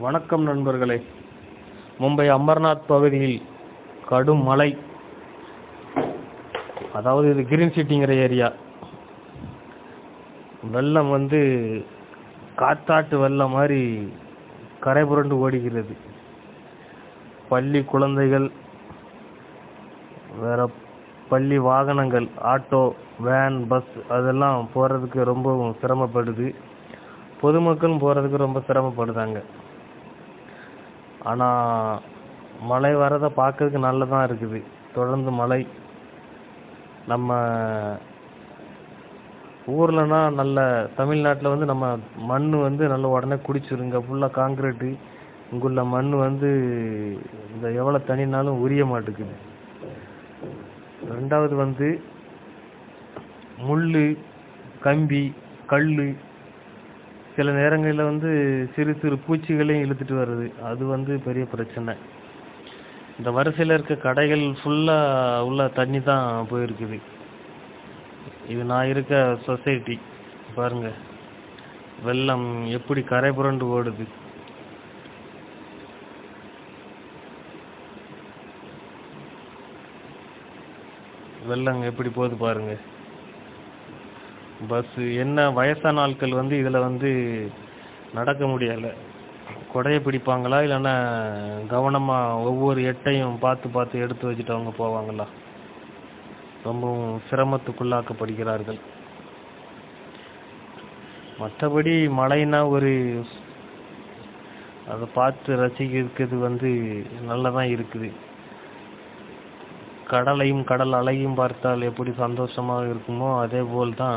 வணக்கம் நண்பர்களே. மும்பை அமர்நாத் பகுதியில் கடும் மழை. அதாவது இது கிரீன் சிட்டிங்கிற ஏரியா. வெள்ளம் காத்தாட்டு வெள்ளம் மாதிரி கரை புரண்டு ஓடுகிறது. பள்ளி குழந்தைகள், வேற பள்ளி வாகனங்கள், ஆட்டோ, வேன், பஸ் அதெல்லாம் போகிறதுக்கு ரொம்பவும் சிரமப்படுது. பொதுமக்களும் போகிறதுக்கு ரொம்ப சிரமப்படுதாங்க. ஆனால் மழை வரதை பார்க்கறதுக்கு நல்லதாக இருக்குது. தொடர்ந்து மழை. நம்ம ஊர்லனா நல்ல தமிழ்நாட்டில் நம்ம மண் நல்ல உடனே குடிச்சிருங்க. ஃபுல்லாக காங்கிரீட்டு. இங்குள்ள மண் இந்த எவ்வளோ தண்ணினாலும் உரிய மாட்டேங்குது. ரெண்டாவது முள், கம்பி, கல், சில நேரங்களில் சிறு சிறு பூச்சிகளையும் இழுத்துட்டு வருது. அது பெரிய பிரச்சனை. இந்த வரிசையில் இருக்க கடைகள் ஃபுல்லாக உள்ள தண்ணி தான் போயிருக்குது. இது நான் இருக்க சொசைட்டி. பாருங்க, வெள்ளம் எப்படி கரை புரண்டு ஓடுது. வெள்ளம் எப்படி போகுது பாருங்க. பஸ் என்ன, வயசான ஆட்கள் இதில் நடக்க முடியலை. கொடையை பிடிப்பாங்களா, இல்லைன்னா கவனமாக ஒவ்வொரு எட்டையும் பார்த்து பார்த்து எடுத்து வச்சுட்டு அவங்க போவாங்களா? ரொம்பவும் சிரமத்துக்குள்ளாக்கப்படுகிறார்கள். மற்றபடி மழைனா அதை பார்த்து ரசிக்கிறது நல்லதான் இருக்குது. கடலையும் கடல் அலையும் பார்த்தால் எப்படி சந்தோஷமாக இருக்குமோ அதே போல் தான்